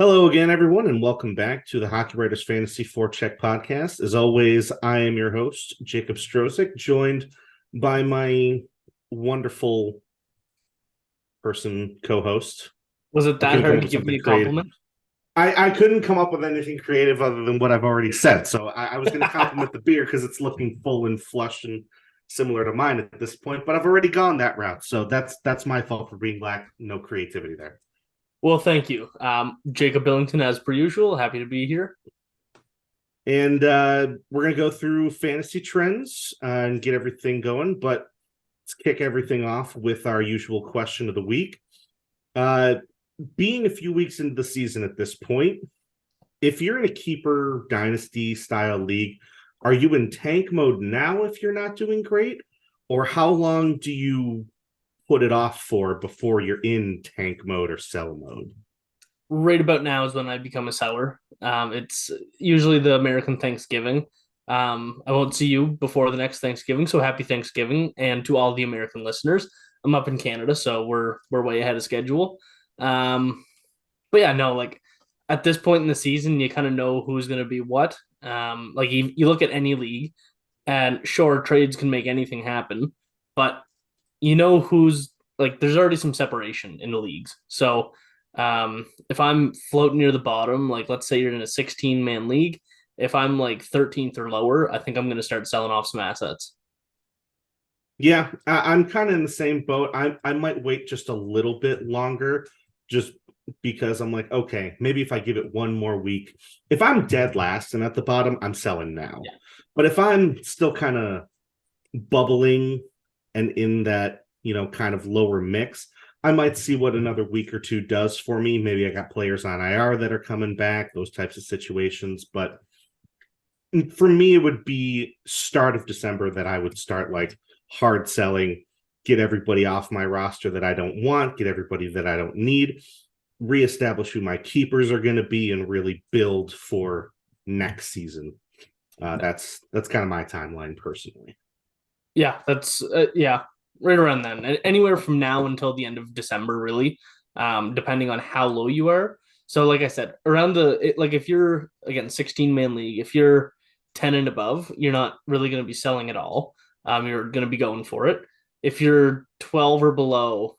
Hello again, everyone, and welcome back to the Hockey Writers Fantasy Forecheck podcast. As always, I am your host, Jacob Strozyk, joined by my wonderful co-host. Was it I that couldn't come hard up to with give something me a creative. compliment? I couldn't come up with anything creative other than what I've already said. So I was going to compliment the beer because it's looking full and flushed and similar to mine at this point, but I've already gone that route. So that's my fault for being no creativity there. Well, thank you. Jacob Billington, as per usual, happy to be here. And we're going to go through fantasy trends and get everything going. But let's kick everything off with our usual question of the week. Being a few weeks into the season at this point, if you're in a keeper dynasty style league, are you in tank mode now if you're not doing great? Or how long do you put it off for before you're in tank mode or sell mode? Right about now is when I become a seller. It's usually the American Thanksgiving. I won't see you before the next Thanksgiving, so happy Thanksgiving, and to all the American listeners. I'm up in Canada, so we're way ahead of schedule. But yeah, no, like at this point in the season, you kind of know who's going to be what. Like you look at any league, and sure, trades can make anything happen, but you know who's like there's already some separation in the leagues. So if I'm floating near the bottom, like let's say you're in a 16-man league, if I'm like 13th or lower, I think I'm going to start selling off some assets. Yeah, I'm kind of in the same boat. I might wait just a little bit longer, just because I'm like, okay, maybe if I give it one more week, if I'm dead last and at the bottom, I'm selling now. Yeah. But if I'm still kind of bubbling and in that, kind of lower mix, I might see what another week or two does for me. Maybe I got players on IR that are coming back, those types of situations. But for me, it would be start of December that I would start like hard selling, get everybody off my roster that I don't want, get everybody that I don't need, reestablish who my keepers are going to be, and really build for next season. That's kind of my timeline personally. Yeah, that's yeah, right around then. Anywhere from now until the end of December, really, depending on how low you are. So, like I said, around like if you're again 16-man league, if you're 10 and above, you're not really going to be selling at all. You're going to be going for it. If you're 12 or below,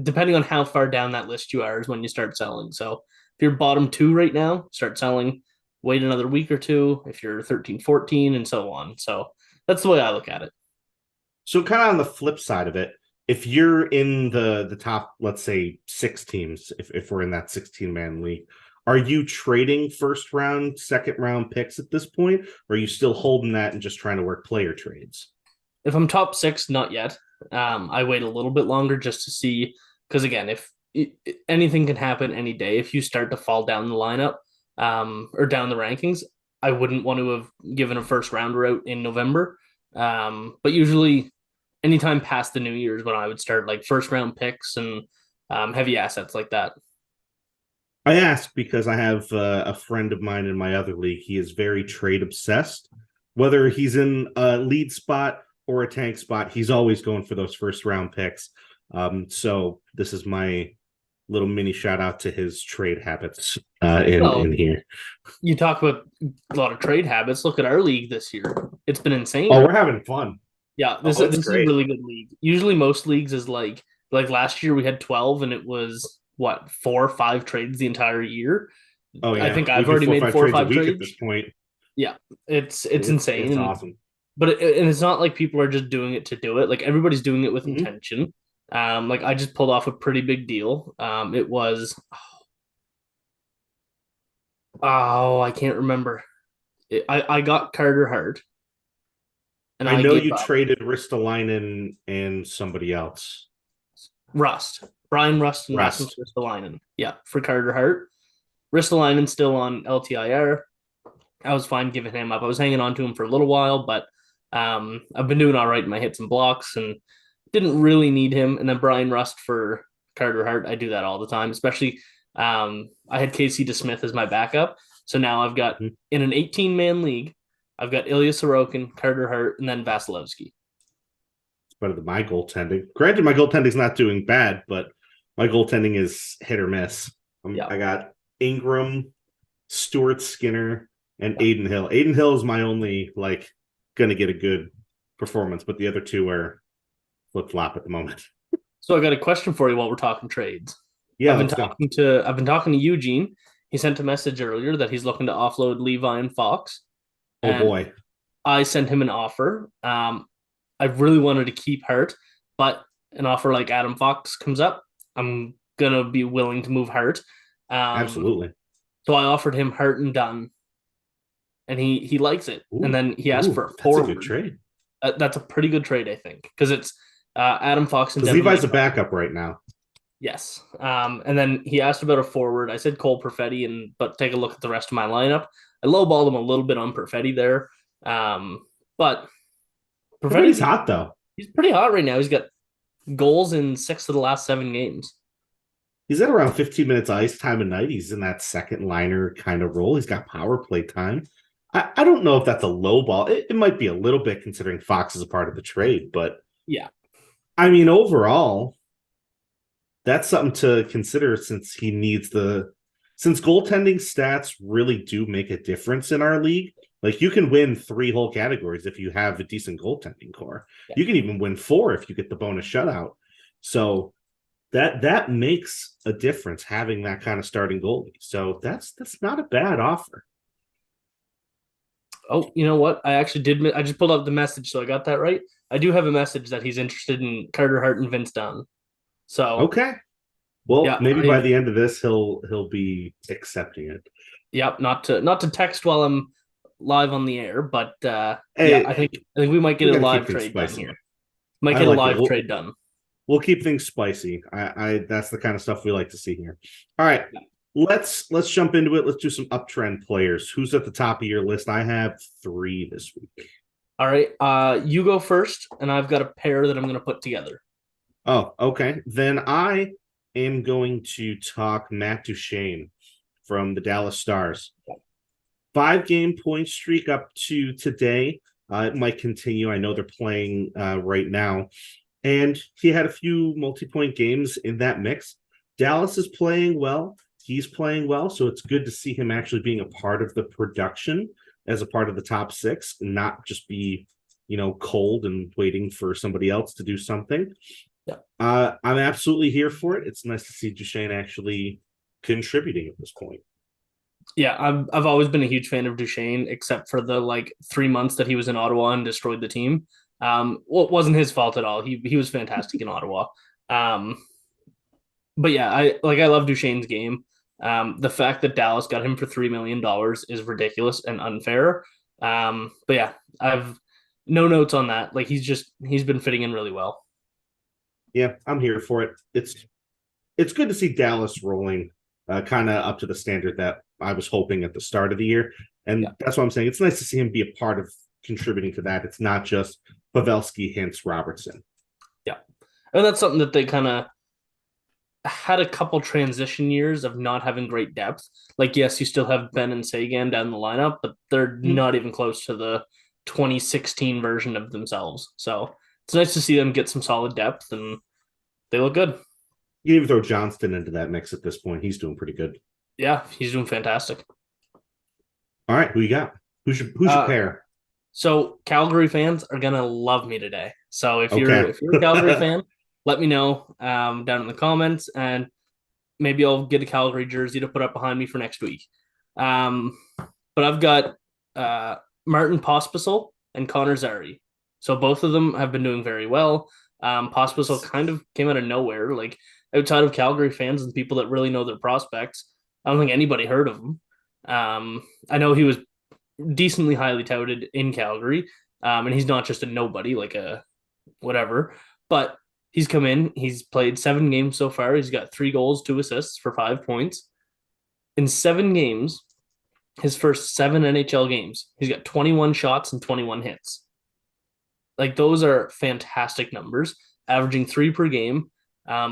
depending on how far down that list you are, is when you start selling. So, if you're bottom two right now, start selling. Wait another week or two. If you're 13, 14, and so on. So that's the way I look at it. So kind of on the flip side of it, if you're in the top, let's say 6 teams, if we're in that 16-man league, are you trading first round, second round picks at this point? Or are you still holding that and just trying to work player trades? If I'm top six, not yet. I wait a little bit longer just to see, because again, if anything can happen any day, if you start to fall down the lineup or down the rankings, I wouldn't want to have given a first rounder out in November. But usually, anytime past the New Year's when I would start like first round picks and heavy assets like that. I ask because I have a friend of mine in my other league. He is very trade obsessed. Whether he's in a lead spot or a tank spot, he's always going for those first round picks. So this is my little mini shout out to his trade habits in here. You talk about a lot of trade habits. Look at our league this year; it's been insane. Oh, we're having fun. Yeah, Oh, it's this is a great. really good league. Usually, most leagues is like last year we had 12, and it was what 4 or 5 trades the entire year. Oh I yeah, think we I've do already four or made five four or trades a five week at this trades. point. Yeah, it's insane, It's awesome. and it's not like people are just doing it to do it. Like everybody's doing it with Mm-hmm. intention. Like I just pulled off a pretty big deal. It was I can't remember. I got Carter Hart, and I I know gave you up traded Ristolainen and somebody else. Rust, Brian Rust, and Rasmus Rust. Ristolainen. Yeah, for Carter Hart. Ristolainen still on LTIR. I was fine giving him up. I was hanging on to him for a little while, but I've been doing all right in my hits and blocks and didn't really need him. And then Brian Rust for Carter Hart, I do that all the time, especially I had Casey DeSmith as my backup. So now I've got Mm-hmm. in an 18-man league, I've got Ilya Sorokin, Carter Hart, and then Vasilevsky. It's better than my goaltending. Granted, my goaltending's not doing bad, but my goaltending is hit or miss. Yeah. I got Ingram, Stuart Skinner, and Aiden Hill. Aiden Hill is my only like gonna get a good performance, but the other two are flip flop at the moment. So I got a question for you while we're talking trades. Yeah, let's go. I've been talking to Eugene. He sent a message earlier that he's looking to offload Levi and Fox, Oh and boy. I sent him an offer. I really wanted to keep Hurt, but an offer like Adam Fox comes up, I'm gonna be willing to move Hurt. Um, Absolutely. so I offered him Hurt and Dunn, and he likes it. And Ooh, then he asked for ooh, a that's a good forward. trade. That's a pretty good trade, I think, because it's Adam Fox and Because Devin Levi's a White. backup right now. Yes. And then he asked about a forward. I said Cole Perfetti, but take a look at the rest of my lineup. I lowballed him a little bit on Perfetti there. But Everybody's Perfetti's hot though. he's pretty hot right now. He's got goals in 6 of the last 7 games. He's at around 15 minutes ice time a night. He's in that second liner kind of role. He's got power play time. I don't know if that's a low ball. It might be a little bit considering Fox is a part of the trade, but Yeah. I mean, overall, that's something to consider since goaltending stats really do make a difference in our league. Like you can win 3 whole categories if you have a decent goaltending core. Yeah. You can even win 4 if you get the bonus shutout. So that makes a difference having that kind of starting goalie. So that's not a bad offer. Oh, you know what? I actually did. I just pulled up the message, so I got that right. I do have a message that he's interested in Carter Hart and Vince Dunn. So Okay. Well, yeah, maybe by the end of this he'll be accepting it. yep. Not to text while I'm live on the air, but yeah, Hey, I think we might we get a got to keep live things trade done spicy. here. Might I get a like it. live trade done. We'll keep things spicy. I that's the kind of stuff we like to see here. All right. Let's jump into it. Let's do some uptrend players. Who's at the top of your list? I have 3 this week. All right. You go first, and I've got a pair that I'm going to put together. Oh, okay. Then I am going to talk Matt Duchene from the Dallas Stars. 5-game point streak up to today. It might continue. I know they're playing right now. And he had a few multi-point games in that mix. Dallas is playing well. He's playing well. So it's good to see him actually being a part of the production as a part of the top 6, and not just be, cold and waiting for somebody else to do something. Yeah. I'm absolutely here for it. It's nice to see Duchene actually contributing at this point. Yeah, I've always been a huge fan of Duchene, except for the 3 months that he was in Ottawa and destroyed the team. Well, it wasn't his fault at all. He was fantastic in Ottawa. But yeah, I love Duchene's game. The fact that Dallas got him for $3 million is ridiculous and unfair. But yeah, I've no notes on that. Like he's been fitting in really well. Yeah, I'm here for it. It's good to see Dallas rolling kind of up to the standard that I was hoping at the start of the year. And Yeah. that's what I'm saying. It's nice to see him be a part of contributing to that. It's not just Pavelski, Hintz, Robertson. Yeah. And that's something that they kind of had a couple transition years of not having great depth. Like, yes, you still have Ben and Sagan down the lineup, but they're not even close to the 2016 version of themselves. So it's nice to see them get some solid depth, and they look good. You can even throw Johnston into that mix at this point. He's doing pretty good. Yeah, he's doing fantastic. All right, who you got? Who's your pair? So Calgary fans are gonna love me today. So if you're Okay. if you're a Calgary fan, let me know down in the comments, and maybe I'll get a Calgary jersey to put up behind me for next week. But I've got Martin Pospisil and Connor Zary. So both of them have been doing very well. Pospisil kind of came out of nowhere, like outside of Calgary fans and people that really know their prospects. I don't think anybody heard of him. I know he was decently highly touted in Calgary, and he's not just a nobody like a whatever, but he's come in. He's played 7 games so far. He's got 3 goals, 2 assists for 5 points in 7 games. His first 7 NHL games, he's got 21 shots and 21 hits. Like those are fantastic numbers, averaging 3 per game.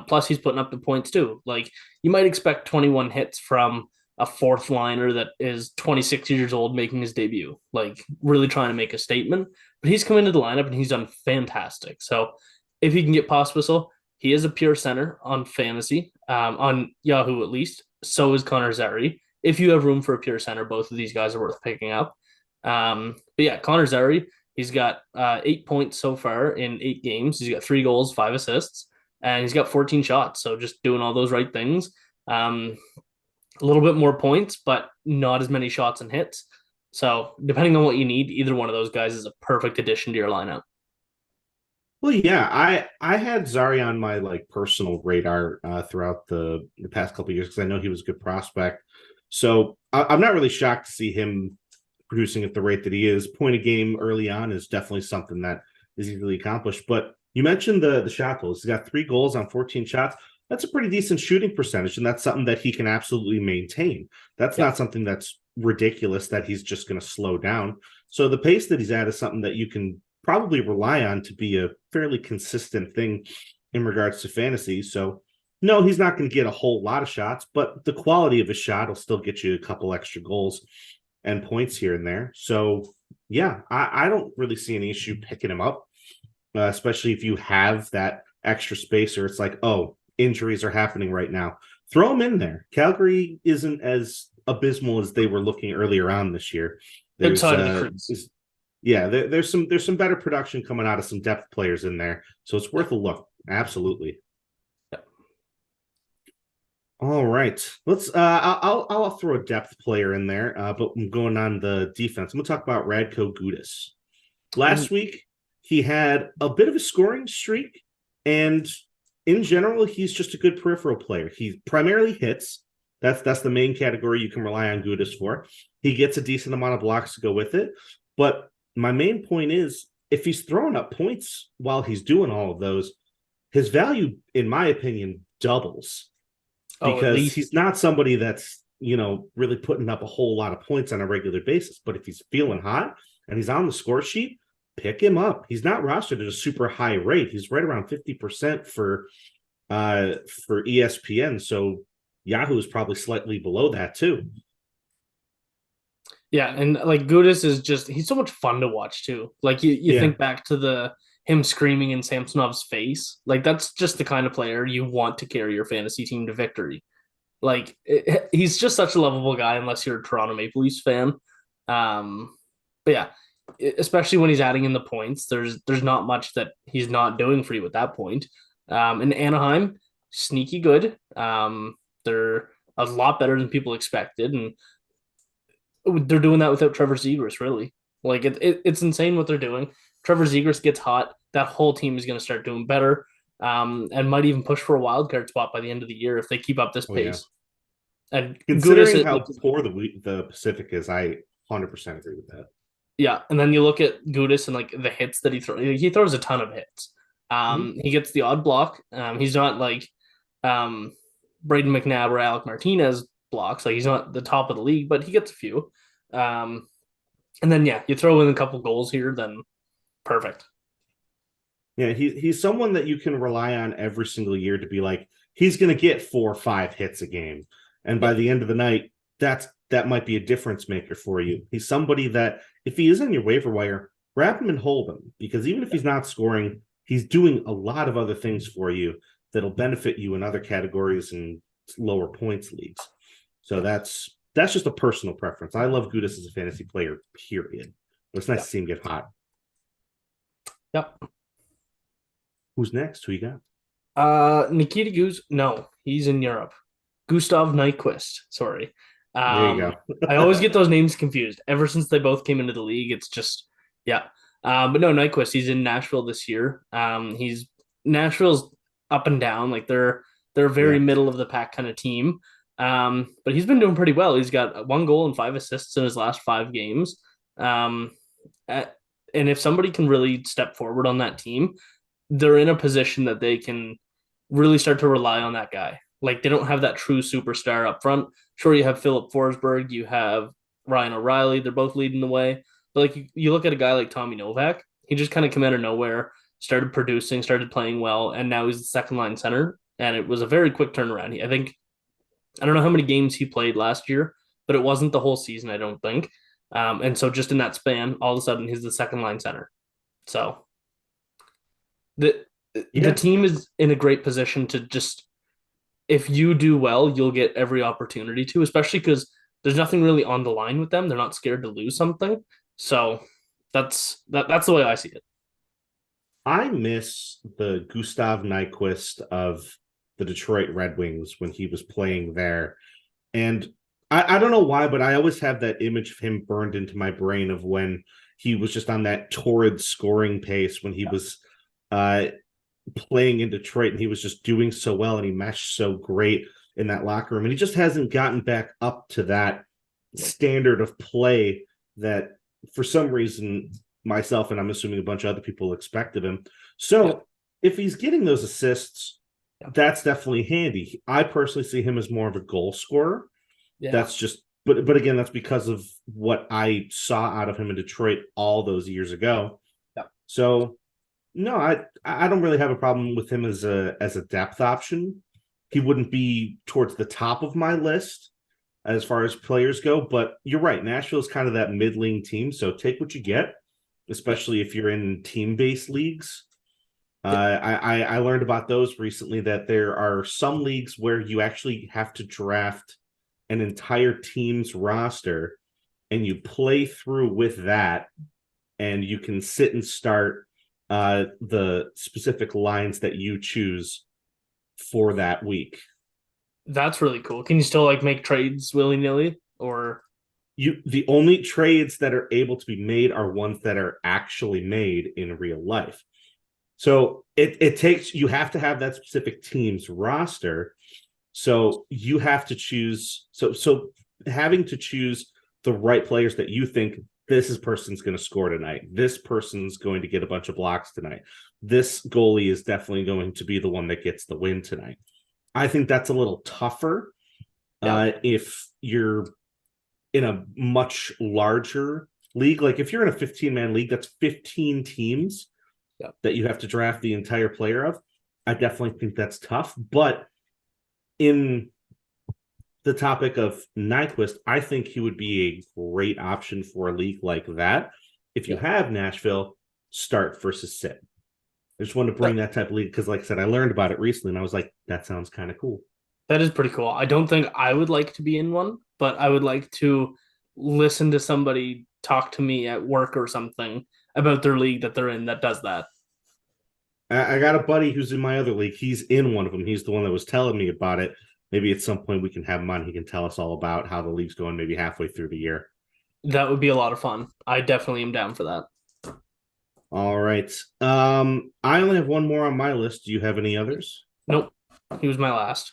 Plus, he's putting up the points too. Like you might expect 21 hits from a fourth liner that is 26 years old making his debut, like really trying to make a statement. But he's come into the lineup and he's done fantastic. So if he can get Pospisil, he is a pure center on fantasy, on Yahoo at least. So is Connor Zary. If you have room for a pure center, both of these guys are worth picking up. But yeah, Connor Zary, he's got 8 points so far in 8 games. He's got 3 goals, 5 assists, and he's got 14 shots. So just doing all those right things. A little bit more points, but not as many shots and hits. So depending on what you need, either one of those guys is a perfect addition to your lineup. Well, yeah, I had Zary on my like personal radar throughout the past couple of years because I know he was a good prospect. So I'm not really shocked to see him producing at the rate that he is. Point a game early on is definitely something that is easily accomplished. But you mentioned the shot goals. He's got 3 goals on 14 shots. That's a pretty decent shooting percentage, and that's something that he can absolutely maintain. That's Yeah. not something that's ridiculous that he's just going to slow down. So the pace that he's at is something that you can probably rely on to be a fairly consistent thing in regards to fantasy. So no, he's not going to get a whole lot of shots, but the quality of his shot will still get you a couple extra goals and points here and there. So yeah, I don't really see any issue picking him up, especially if you have that extra space or it's like, oh, injuries are happening right now. Throw him in there. Calgary isn't as abysmal as they were looking earlier on this year. Good There's side of the crease. yeah, there's some better production coming out of some depth players in there, so it's worth a look. Absolutely. Yeah. All right, let's. I'll throw a depth player in there, but I'm going on the defense. I'm gonna talk about Radko Gudas. Ooh. Last week he had a bit of a scoring streak, and in general, he's just a good peripheral player. He primarily hits. That's the main category you can rely on Gudas for. He gets a decent amount of blocks to go with it, but my main point is if he's throwing up points while he's doing all of those, his value, in my opinion, doubles Oh, at because least. he's not somebody that's, really putting up a whole lot of points on a regular basis. But if he's feeling hot and he's on the score sheet, pick him up. He's not rostered at a super high rate. He's right around 50% for ESPN. So Yahoo is probably slightly below that too. Yeah, and like Gudas is just he's so much fun to watch too. Like you Yeah. think back to the him screaming in Samsonov's face. Like that's just the kind of player you want to carry your fantasy team to victory. Like he's just such a lovable guy unless you're a Toronto Maple Leafs fan. But yeah, especially when he's adding in the points, there's not much that he's not doing for you at that point. In Anaheim, sneaky good. They're a lot better than people expected, and they're doing that without Trevor Zegras, really. Like it's insane what they're doing. Trevor Zegras gets hot, that whole team is going to start doing better, and might even push for a wild card spot by the end of the year if they keep up this Oh yeah. pace. And Considering Gudas, how like, poor the Pacific is, I 100% agree with that. yeah, and then you look at Gudas and like the hits that he throws. He throws a ton of hits. Mhm. He gets the odd block. He's not like um, Braden McNabb or Alec Martinez blocks. Like he's not the top of the league, but he gets a few. Um, and then yeah, you throw in a couple goals here, then perfect. Yeah, he's someone that you can rely on every single year to be like, he's going to get 4 or 5 hits a game. And by Yeah, the end of the night, that might be a difference maker for you. He's somebody that if he is on your waiver wire, grab him and hold him because even if he's not scoring, he's doing a lot of other things for you that'll benefit you in other categories and lower points leagues. So yeah, that's just a personal preference. I love Gudas as a fantasy player, period. But it's nice yeah, to see him get hot. yep. Who's next? Who you got? Nikita Guz, no, he's in Europe. Gustav Nyquist, sorry. There you Um, go. I always get those names confused. Ever since they both came into the league, it's just yeah. But no, Nyquist, he's in Nashville this year. He's Nashville's up and down, like they're very Yeah. middle of the pack kind of team. But he's been doing pretty well. He's got 1 goal and 5 assists in his last 5 games. Um, at, and if somebody can really step forward on that team, they're in a position that they can really start to rely on that guy. Like they don't have that true superstar up front. Sure, you have Philip Forsberg, you have Ryan O'Reilly. They're both leading the way. But like you look at a guy like Tommy Novak, he just kind of came out of nowhere, started producing, started playing well, and now he's the second line center. And it was a very quick turnaround. I think I don't know how many games he played last year, but it wasn't the whole season. I don't think. And so just in that span, all of a sudden he's the second line center. So the the Yeah. team is in a great position to just if you do well, you'll get every opportunity to, especially because there's nothing really on the line with them. They're not scared to lose something. So that's the way I see it. I miss the Gustav Nyquist of the Detroit Red Wings when he was playing there. And I don't know why, but I always have that image of him burned into my brain of when he was just on that torrid scoring pace when he was uh, playing in Detroit and he was just doing so well and he meshed so great in that locker room. And he just hasn't gotten back up to that standard of play that for some reason myself and I'm assuming a bunch of other people expect of him. So if he's getting those assists, that's definitely handy. I personally see him as more of a goal scorer. That's just but again, that's because of what I saw out of him in Detroit all those years ago. So no, I don't really have a problem with him as a depth option. He wouldn't be towards the top of my list as far as players go, but you're right. Nashville is kind of that middling team, so take what you get, especially if you're in team-based leagues. I learned about those recently that there are some leagues where you actually have to draft an entire team's roster and you play through with that and you can sit and start the specific lines that you choose for that week. That's really cool. Can you still like make trades willy-nilly or the only trades that are able to be made are ones that are actually made in real life. So it takes you have to have that specific team's roster. So you have to choose so having to choose the right players that you think this person's going to score tonight. This person's going to get a bunch of blocks tonight. This goalie is definitely going to be the one that gets the win tonight. I think that's a little tougher if you're in a much larger league. Like if you're in a 15-man league, that's 15 teams that you have to draft the entire player of. I definitely think that's tough. But in the topic of Nyquist, I think he would be a great option for a league like that. If you have Nashville, start versus sit. I just wanted to bring that type of league because, like I said, I learned about it recently and I was like, that sounds kind of cool. That is pretty cool. I don't think I would like to be in one, but I would like to listen to somebody talk to me at work or something about their league that they're in that does that. I got a buddy who's in my other league. He's in one of them. He's the one that was telling me about it. Maybe at some point we can have him on. He can tell us all about how the league's going maybe halfway through the year. That would be a lot of fun. I definitely am down for that. All right. I only have one more on my list. Do you have any others? Nope. He was my last.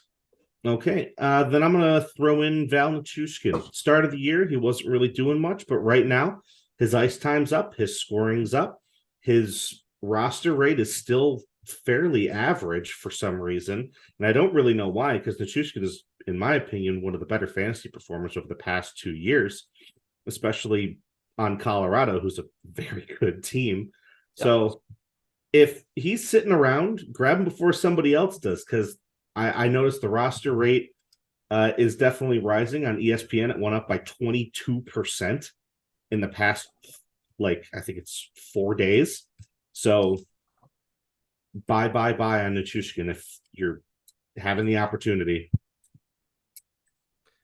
Okay. Then I'm going to throw in Val Nichushkin. Start of the year, he wasn't really doing much, but right now his ice time's up. His scoring's up. His roster rate is still fairly average for some reason. And I don't really know why, because Nichushkin is, in my opinion, one of the better fantasy performers over the past 2 years, especially on Colorado, who's a very good team. So if he's sitting around, grab him before somebody else does, because I noticed the roster rate is definitely rising on ESPN. It went up by 22% in the past, I think it's 4 days. So buy on Nichushkin if you're having the opportunity.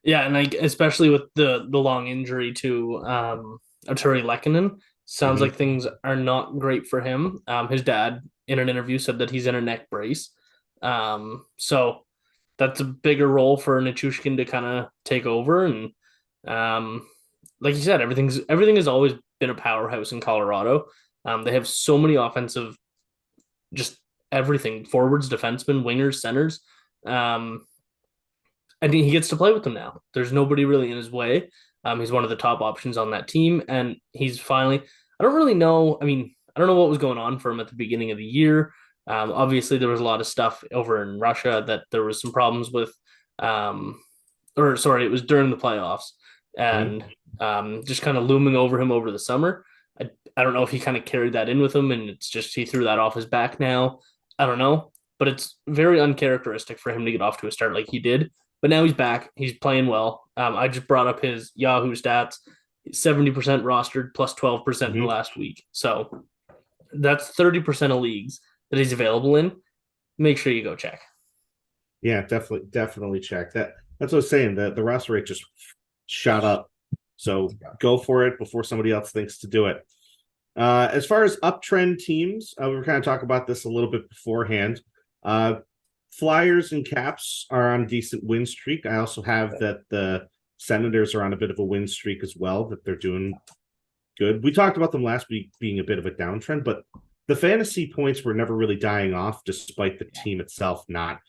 Yeah, and especially with the long injury to Arturi Lehkonen, sounds like things are not great for him. His dad in an interview said that he's in a neck brace. So that's a bigger role for Nichushkin to kind of take over. And like you said, everything has always been a powerhouse in Colorado. They have so many offensive, just everything, forwards, defensemen, wingers, centers. I think he gets to play with them now. There's nobody really in his way. He's one of the top options on that team, and he's finally. I don't really know. I mean, I don't know what was going on for him at the beginning of the year. Obviously, there was a lot of stuff over in Russia that there was some problems with. It was during the playoffs, and just kind of looming over him over the summer. I don't know if he kind of carried that in with him, and it's just he threw that off his back now. I don't know, but it's very uncharacteristic for him to get off to a start like he did. But now he's back. He's playing well. I just brought up his Yahoo stats. 70% rostered plus 12% in the last week. So that's 30% of leagues that he's available in. Make sure you go check. Yeah, definitely check that. That's what I was saying. The roster rate just shot up. So go for it before somebody else thinks to do it. As far as uptrend teams, we were kind of talking about this a little bit beforehand. Uh, Flyers and Caps are on a decent win streak. I also have that the Senators are on a bit of a win streak as well, that they're doing good. We talked about them last week being a bit of a downtrend, but the fantasy points were never really dying off despite the team itself not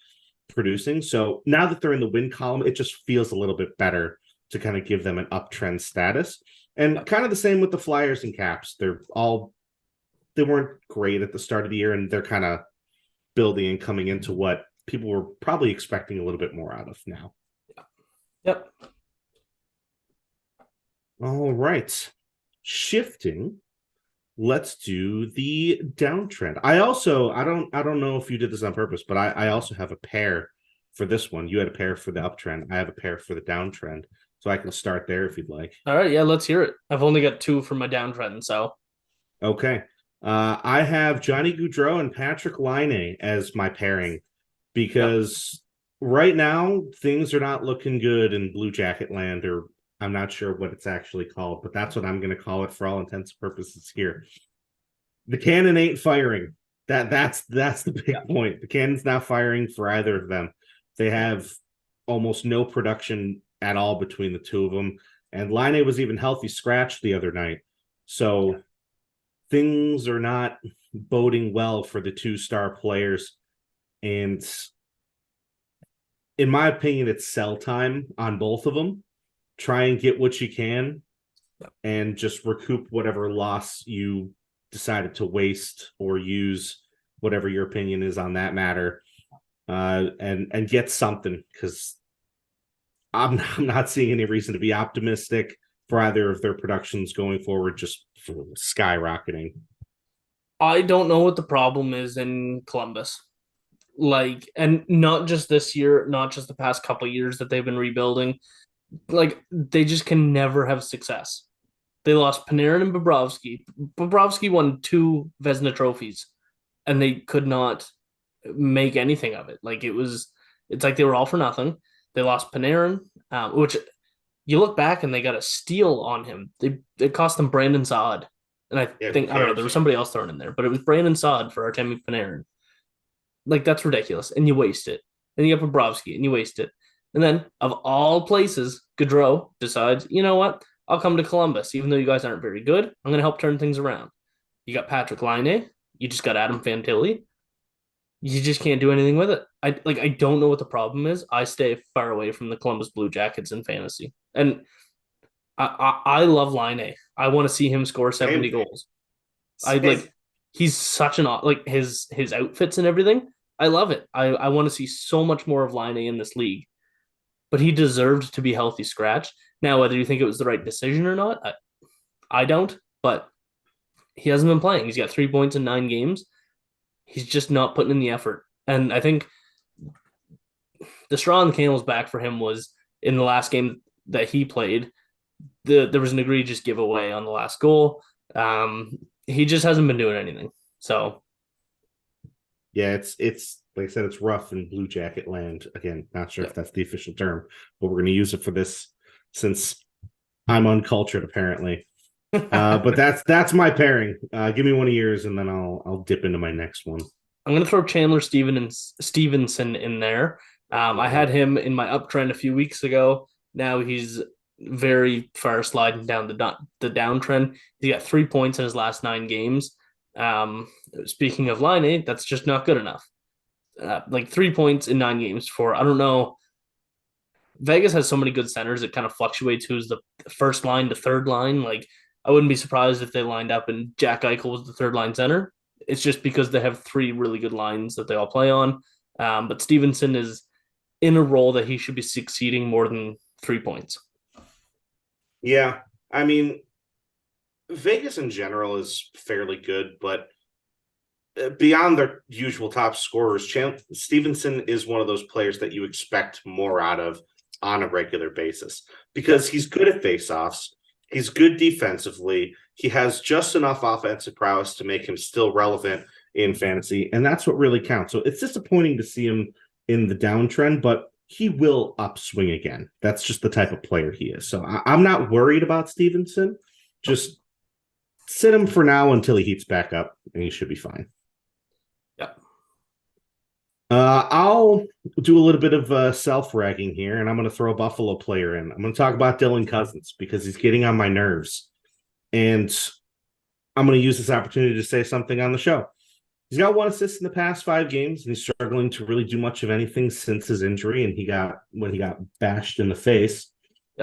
producing. So now that they're in the win column, it just feels a little bit better to kind of give them an uptrend status. And kind of the same with the Flyers and Caps. They weren't great at the start of the year, and they're kind of building and coming into what people were probably expecting a little bit more out of now. Yep. All right. Shifting. Let's do the downtrend. I don't know if you did this on purpose, but I also have a pair for this one. You had a pair for the uptrend. I have a pair for the downtrend. So I can start there if you'd like. All right, yeah, let's hear it. I've only got two for my downtrend, so Okay. I have Johnny Gaudreau and Patrick Laine as my pairing because right now things are not looking good in Blue Jacket land, or I'm not sure what it's actually called, but that's what I'm going to call it for all intents and purposes here. The cannon ain't firing. That's the big point. The cannon's not firing for either of them. They have almost no production at all between the two of them. And Laine was even healthy scratched the other night. So things are not boding well for the two-star players. And in my opinion, it's sell time on both of them. Try and get what you can and just recoup whatever loss you decided to waste or use, whatever your opinion is on that matter, and get something, because I'm not seeing any reason to be optimistic for either of their productions going forward, just skyrocketing. I don't know what the problem is in Columbus. Like, and not just this year, not just the past couple of years that they've been rebuilding. Like, they just can never have success. They lost Panarin and Bobrovsky. Bobrovsky won two Vezina trophies, and they could not make anything of it. Like, it's like they were all for nothing. They lost Panarin, which you look back and they got a steal on him. It cost them Brandon Saad. And I don't know, there was somebody else thrown in there, but it was Brandon Saad for Artemi Panarin. Like, that's ridiculous. And you waste it. And you have Bobrovsky and you waste it. And then, of all places, Gaudreau decides, you know what? I'll come to Columbus, even though you guys aren't very good. I'm going to help turn things around. You got Patrick Laine. You just got Adam Fantilli. You just can't do anything with it. I don't know what the problem is. I stay far away from the Columbus Blue Jackets in fantasy. And I love Laine. I want to see him score 70 goals. He's such an like his outfits and everything. I love it. I want to see so much more of Laine in this league. But he deserved to be healthy scratch. Now, whether you think it was the right decision or not, I don't. But he hasn't been playing. He's got 3 points in 9 games. He's just not putting in the effort. And I think the straw on the camel's back for him was in the last game that he played. There was an egregious giveaway on the last goal. He just hasn't been doing anything. So, yeah, it's like I said, it's rough in Blue Jacket land. Again, not sure if that's the official term, but we're going to use it for this since I'm uncultured, apparently. But that's my pairing. Give me one of yours, and then I'll dip into my next one. I'm going to throw Chandler Stevenson in there. I had him in my uptrend a few weeks ago. Now he's very far sliding down the downtrend. He got 3 points in his last 9 games. Speaking of Laine, that's just not good enough. Like 3 points in 9 games for, I don't know. Vegas has so many good centers, it kind of fluctuates who's the first line to third line. Like, I wouldn't be surprised if they lined up and Jack Eichel was the third line center. It's just because they have 3 really good lines that they all play on. But Stevenson is in a role that he should be succeeding more than 3 points. Yeah, I mean, Vegas in general is fairly good, but beyond their usual top scorers, Stevenson is one of those players that you expect more out of on a regular basis because he's good at faceoffs. He's good defensively. He has just enough offensive prowess to make him still relevant in fantasy, and that's what really counts. So it's disappointing to see him in the downtrend, but he will upswing again. That's just the type of player he is. So I'm not worried about Stevenson. Just sit him for now until he heats back up, and he should be fine. Yeah. I'll do a little bit of self-ragging here, and I'm going to throw a Buffalo player in. I'm going to talk about Dylan Cousins because he's getting on my nerves. And I'm going to use this opportunity to say something on the show. He's got 1 assist in the past 5 games, and he's struggling to really do much of anything since his injury. And he got bashed in the face,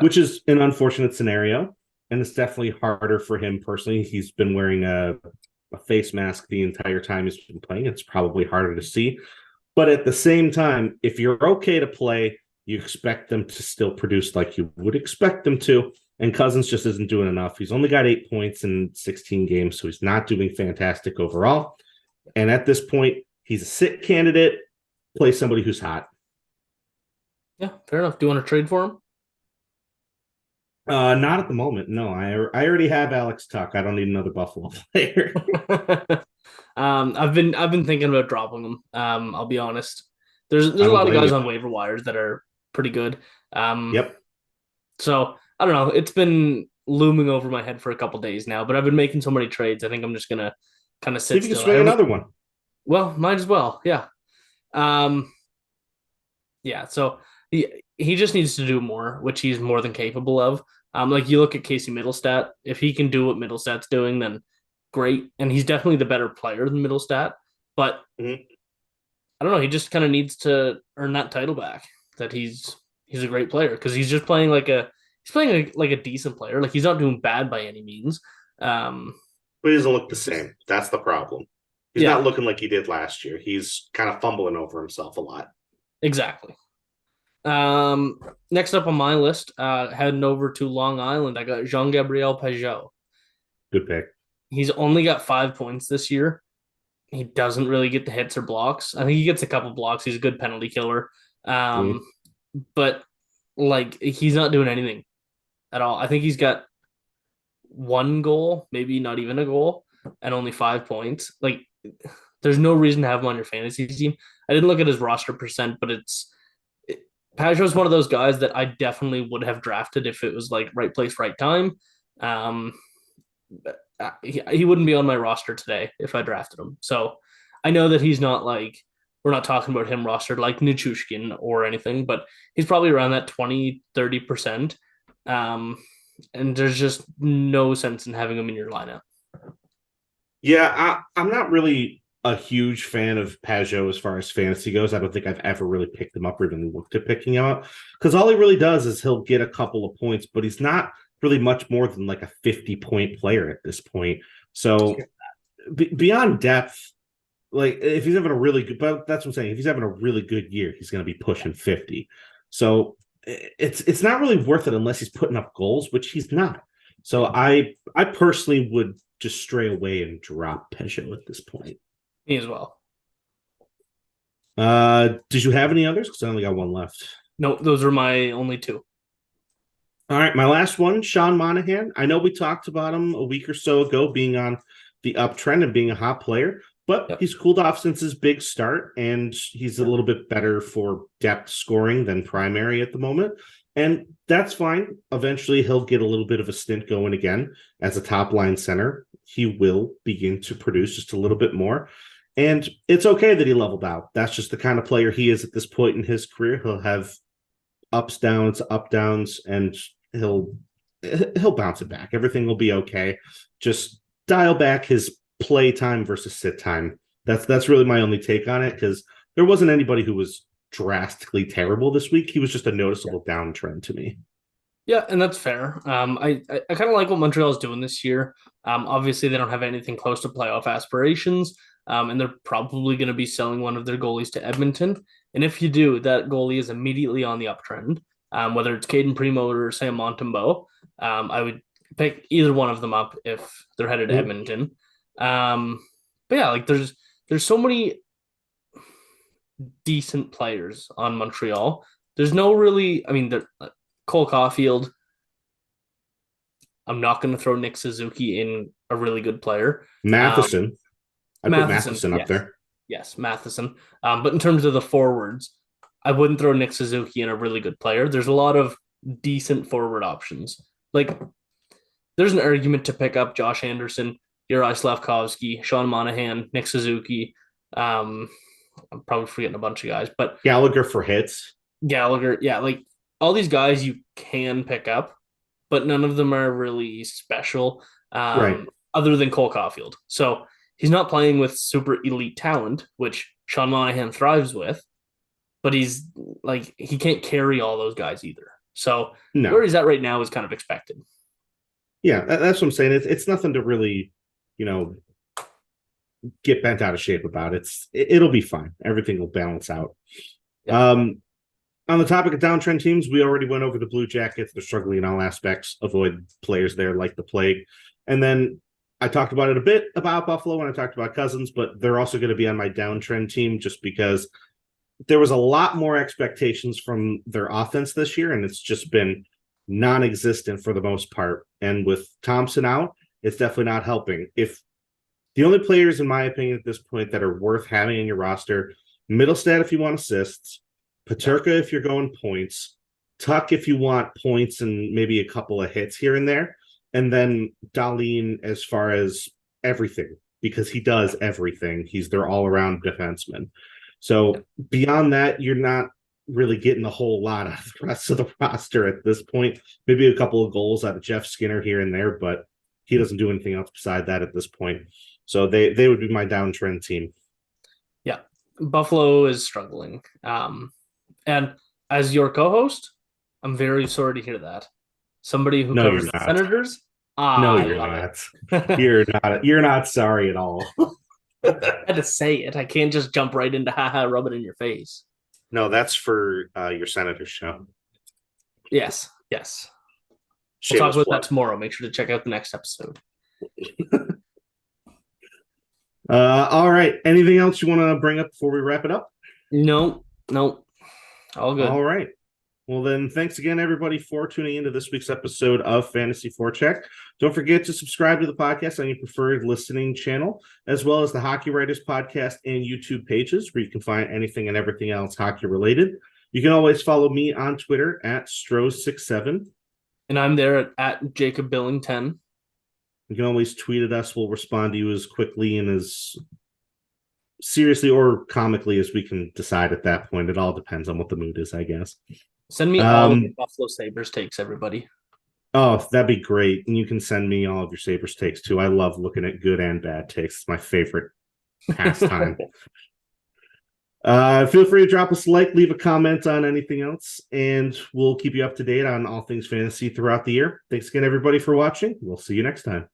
which is an unfortunate scenario. And it's definitely harder for him personally. He's been wearing a face mask the entire time he's been playing. It's probably harder to see. But at the same time, if you're okay to play, you expect them to still produce like you would expect them to. And Cousins just isn't doing enough. He's only got 8 points in 16 games, so he's not doing fantastic overall. And at this point, he's a sit candidate. Play somebody who's hot. Yeah, fair enough. Do you want to trade for him? Not at the moment. No, I already have Alex Tuck. I don't need another Buffalo player. I've been thinking about dropping him. I'll be honest. There's a lot of guys on waiver wires that are pretty good. Yep. So I don't know. It's been looming over my head for a couple days now, but I've been making so many trades. I think I'm just gonna kind of sit See if you still. can swing another one. Well, might as well. Yeah. Yeah. So he just needs to do more, which he's more than capable of. Like you look at Casey Middlestat, if he can do what Middlestat's doing, then great. And he's definitely the better player than Middlestat. But I don't know. He just kind of needs to earn that title back. That he's a great player because he's just playing like a decent player. Like he's not doing bad by any means. But he doesn't look the same. That's the problem. He's not looking like he did last year. He's kind of fumbling over himself a lot. Exactly. Next up on my list, heading over to Long Island, I got Jean-Gabriel Pageau. Good pick. He's only got 5 points this year. He doesn't really get the hits or blocks. I think he gets a couple blocks. He's a good penalty killer. But like he's not doing anything at all. I think he's got 1 goal, maybe not even a goal, and only 5 points. Like there's no reason to have him on your fantasy team. I didn't look at his roster percent, but Pageau's one of those guys that I definitely would have drafted if it was like right place, right time. He wouldn't be on my roster today if I drafted him. So I know that he's not like, we're not talking about him rostered like Nichushkin or anything, but he's probably around that 20-30%. And there's just no sense in having him in your lineup. Yeah, I'm not really a huge fan of Pageau as far as fantasy goes. I don't think I've ever really picked him up or even looked at picking him up because all he really does is he'll get a couple of points, but he's not really much more than like a 50-point player at this point. So beyond depth, like if he's having a really good, but that's what I'm saying. If he's having a really good year, he's going to be pushing 50. So it's not really worth it unless he's putting up goals, which he's not. So I personally would just stray away and drop Pageau at this point. Me as well. Did you have any others? Because I only got 1 left. No, those are my only 2. All right, my last one, Sean Monahan. I know we talked about him a week or so ago being on the uptrend and being a hot player, but he's cooled off since his big start, and he's a little bit better for depth scoring than primary at the moment. And that's fine. Eventually, he'll get a little bit of a stint going again as a top-line center. He will begin to produce just a little bit more. And it's okay that he leveled out. That's just the kind of player he is at this point in his career. He'll have ups, downs, up, downs, and he'll bounce it back. Everything will be okay. Just dial back his play time versus sit time. That's really my only take on it because there wasn't anybody who was drastically terrible this week. He was just a noticeable downtrend to me. Yeah, and that's fair. I kind of like what Montreal's doing this year. Obviously, they don't have anything close to playoff aspirations, and they're probably going to be selling one of their goalies to Edmonton. And if you do, that goalie is immediately on the uptrend. Whether it's Caden Primo or Sam Montembeault, I would pick either one of them up if they're headed to Edmonton. But yeah, like there's so many decent players on Montreal. There's no really, I mean, Cole Caulfield. I'm not going to throw Nick Suzuki in a really good player. Matheson. I put Matheson up yes. there. Yes, Matheson. But in terms of the forwards, I wouldn't throw Nick Suzuki in a really good player. There's a lot of decent forward options. Like, there's an argument to pick up Josh Anderson, Uri Slavkovsky, Sean Monahan, Nick Suzuki. I'm probably forgetting a bunch of guys, but Gallagher for hits. Gallagher, yeah, like all these guys you can pick up, but none of them are really special, Right. other than Cole Caulfield. So he's not playing with super elite talent, which Sean Monahan thrives with, but he's like he can't carry all those guys either. So where No. he's at right now is kind of expected. Yeah, that's what I'm saying. It's nothing to really, you know, get bent out of shape about. It'll be fine. Everything will balance out. Yeah. On the topic of downtrend teams, we already went over the Blue Jackets. They're struggling in all aspects. Avoid players there like the plague. And then I talked about it a bit about Buffalo when I talked about Cousins, but they're also going to be on my downtrend team just because there was a lot more expectations from their offense this year, and it's just been non-existent for the most part. And with Thompson out, it's definitely not helping. If the only players, in my opinion, at this point that are worth having in your roster, Middlestat if you want assists, Paterka if you're going points, Tuck if you want points and maybe a couple of hits here and there, and then Dahlin as far as everything, because he does everything. He's their all-around defenseman. So beyond that, you're not really getting a whole lot of the rest of the roster at this point. Maybe a couple of goals out of Jeff Skinner here and there, but he doesn't do anything else beside that at this point. So they would be my downtrend team. Yeah. Buffalo is struggling. And as your co-host, I'm very sorry to hear that. Somebody who No, covers you're the not. Senators, No, I you're love not. it. You're not sorry at all. I had to say it. I can't just jump right into haha, rub it in your face. No, that's for your Senators show. Yes, yes. We'll Shameless talk about plug. that tomorrow. Make sure to check out the next episode. All right. Anything else you want to bring up before we wrap it up? No, no. All good. All right. Well, then, thanks again, everybody, for tuning into this week's episode of Fantasy Forecheck. Don't forget to subscribe to the podcast on your preferred listening channel, as well as the Hockey Writers podcast and YouTube pages, where you can find anything and everything else hockey related. You can always follow me on Twitter at Strozyk67. And I'm there at Jacob Billington. You can always tweet at us. We'll respond to you as quickly and as seriously or comically as we can decide at that point. It all depends on what the mood is, I guess. Send me all of the Buffalo Sabres takes, everybody. Oh, that'd be great. And you can send me all of your Sabres takes too. I love looking at good and bad takes. It's my favorite pastime. Feel free to drop us a like, leave a comment on anything else, and we'll keep you up to date on all things fantasy throughout the year. Thanks again, everybody, for watching. We'll see you next time.